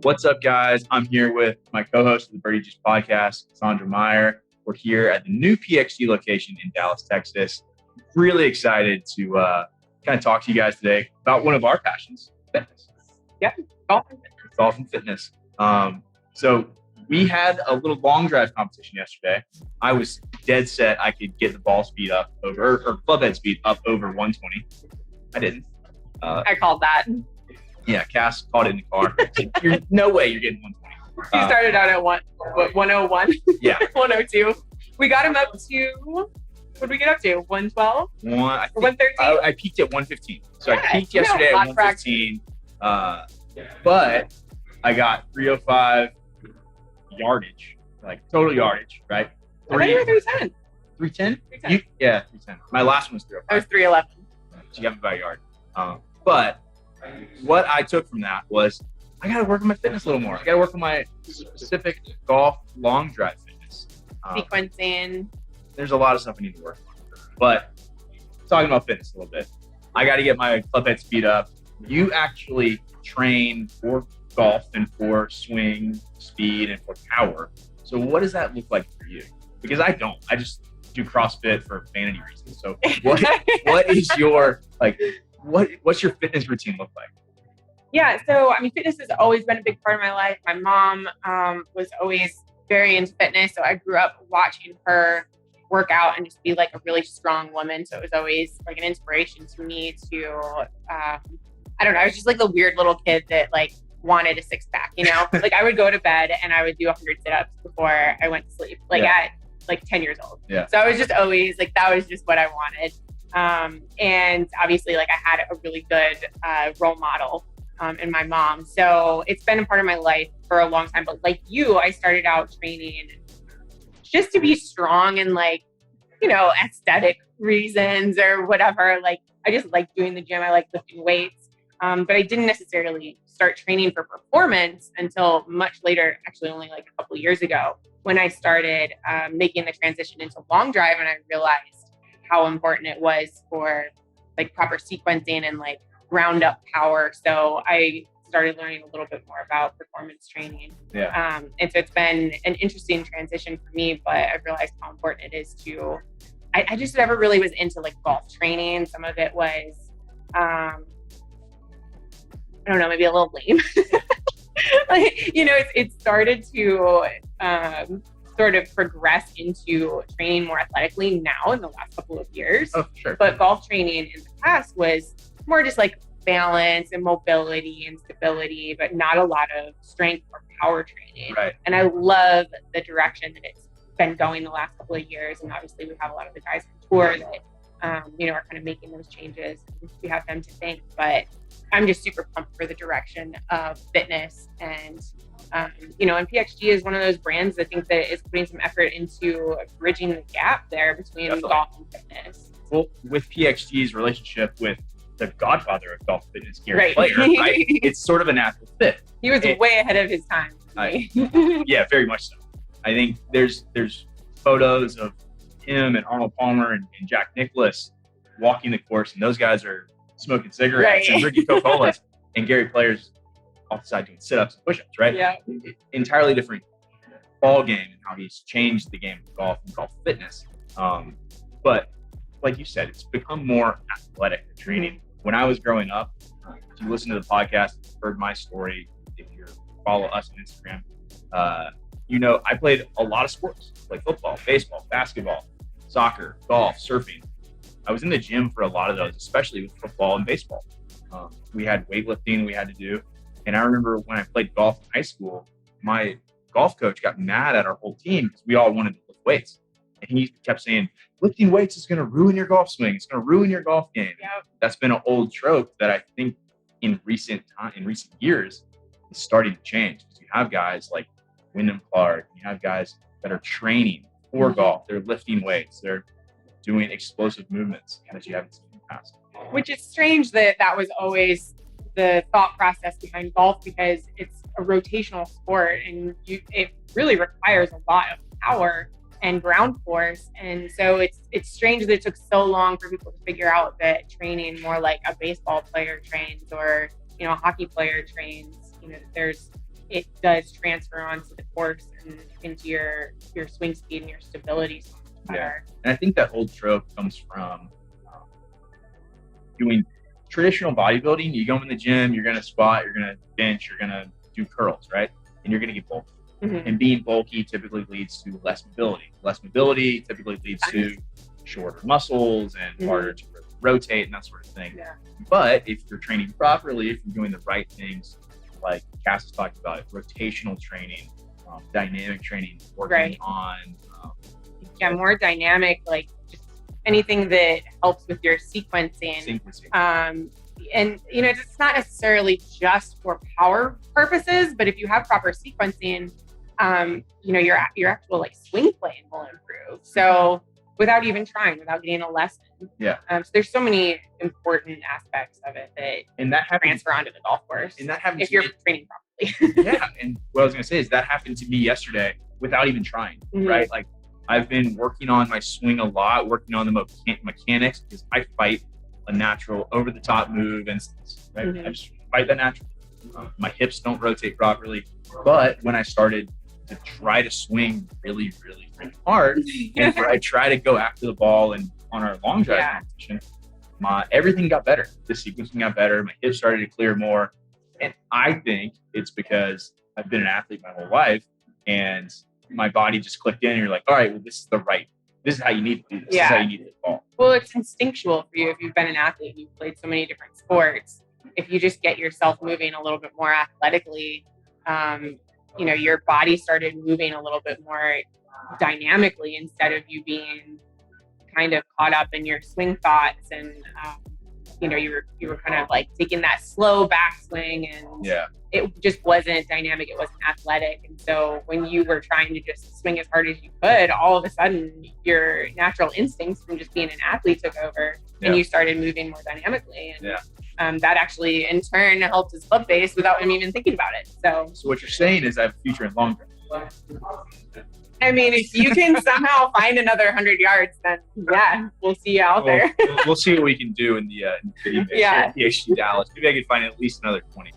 What's up, guys? I'm here with my co-host of the Birdie Juice podcast, Sandra Meyer. We're here at the new PXG location in Dallas, Texas. Really excited to kind of talk to you guys today about one of our passions, fitness. Yeah, golf and fitness. So we had a little long drive competition yesterday. I was dead set I could get the ball speed up over, or club head speed up over 120. I didn't. I called that. Yeah, Cass caught it in the car. No way you're getting 120. He started out at 101. Yeah. 102. We got him up to, what did we get up to? 112? 113? I peaked at 115. So I peaked yesterday at 115. But I got 305 yardage, like total yardage, right? I thought you were 310. 310? 310. Yeah, 310. My last one was 305. I was 311. So you have about a yard. But what I took from that was I got to work on my fitness a little more. I got to work on my specific golf long drive fitness. Sequencing. There's a lot of stuff I need to work on. But talking about fitness a little bit, I got to get my club head speed up. You actually train for golf and for swing speed and for power. So what does that look like for you? Because I don't. I just do CrossFit for vanity reasons. So what is your what's your fitness routine look like? Yeah, so fitness has always been a big part of my life. My mom was always very into fitness, so I grew up watching her work out and just be like a really strong woman. So it was always like an inspiration to me to I don't know, I was just like the weird little kid that like wanted a six pack, you know? Like I would go to bed and I would do 100 sit-ups before I went to sleep, at like 10 years old. Yeah. So I was just always like, that was just what I wanted. And obviously like I had a really good role model in my mom. So it's been a part of my life for a long time. But like you, I started out training just to be strong and like, you know, aesthetic reasons or whatever. Like I just like doing the gym. I like lifting weights. But I didn't necessarily start training for performance until much later, actually only like a couple of years ago, when I started making the transition into long drive, and I realized how important it was for like proper sequencing and like ground up power. So I started learning a little bit more about performance training. Yeah. And so it's been an interesting transition for me, but I realized how important it is to, I just never really was into like golf training. Some of it was, I don't know, maybe a little lame. Like, you know, it started to sort of progress into training more athletically now in the last couple of years. Oh, sure. But golf training in the past was more just like balance and mobility and stability, but not a lot of strength or power training. Right. And I love the direction that it's been going the last couple of years. And obviously we have a lot of the guys on tour that, you know, are kind of making those changes. We have them to thank, but I'm just super pumped for the direction of fitness. And, you know, and PXG is one of those brands I think that is putting some effort into bridging the gap there between golf and fitness. Well, with PXG's relationship with the godfather of golf fitness, Gary Right. Player, right? It's sort of a natural fit. He was way ahead of his time. Yeah, very much so. I think there's photos of him and Arnold Palmer and Jack Nicklaus walking the course, and those guys are smoking cigarettes and drinking Coca-Colas, and Gary Player's off the side doing sit-ups and push-ups, right? Yeah. Entirely different ball game and how he's changed the game of golf and golf fitness. But like you said, it's become more athletic training. When I was growing up, if you listen to the podcast, heard my story, if you follow us on Instagram, you know, I played a lot of sports, like football, baseball, basketball, soccer, golf, surfing. I was in the gym for a lot of those, especially with football and baseball. We had weightlifting we had to do. And I remember when I played golf in high school, my golf coach got mad at our whole team because we all wanted to lift weights. And he kept saying, lifting weights is going to ruin your golf swing. It's going to ruin your golf game. Yep. That's been an old trope that I think in recent years is starting to change. Because you have guys like Wyndham Clark, you have guys that are training for golf. They're lifting weights. They're doing explosive movements that you haven't seen in the past. Which is strange that was always the thought process behind golf, because it's a rotational sport and it really requires a lot of power and ground force. And so it's strange that it took so long for people to figure out that training more like a baseball player trains or, you know, a hockey player trains, you know, there's it does transfer onto the course and into your swing speed and your stability so much better. And I think that old trope comes from doing traditional bodybuilding. You go in the gym, you're going to squat, you're going to bench, you're going to do curls, right? And you're going to get bulky. Mhm. And being bulky typically leads to less mobility. Less mobility typically leads to shorter muscles and harder to rotate and that sort of thing. Yeah. But if you're training properly, if you're doing the right things, like Cass has talked about it, rotational training, dynamic training, working Right. on More dynamic, like just anything that helps with your sequencing. sequencing. And it's not necessarily just for power purposes, but if you have proper sequencing, your actual like swing playing will improve. So without even trying, without getting a lesson. Yeah. So there's so many important aspects of it that And that happens. transfer onto the golf course And that happens if to you're me. training properly. Yeah. And what I was gonna say is that happened to me yesterday without even trying. Mhm. Right. Like I've been working on my swing a lot, working on the mechanics because I fight a natural over the top move and right. Mhm. I just fight the natural. My hips don't rotate properly. But when I started to try to swing really, really, really hard, and I try to go after the ball and on our long drive Yeah. competition, everything got better. The sequencing got better. My hips started to clear more. And I think it's because I've been an athlete my whole life and my body just clicked in and you're like, all right, well, this is how you need to do this. This is how you need to hit the ball. Well, it's instinctual for you if you've been an athlete and you've played so many different sports. If you just get yourself moving a little bit more athletically, your body started moving a little bit more dynamically instead of you being kind of caught up in your swing thoughts and you were kind of like taking that slow backswing and Yeah. it just wasn't dynamic, it wasn't athletic. And so when you were trying to just swing as hard as you could, all of a sudden your natural instincts from just being an athlete took over and you started moving more dynamically. And that actually in turn helped his club face without him even thinking about it. So what you're saying is I have a future in long jump. I mean, if you can somehow find another 100 yards, then yeah, we'll see you out there. We'll see what we can do in the PhD Dallas. Maybe I can find at least another 20.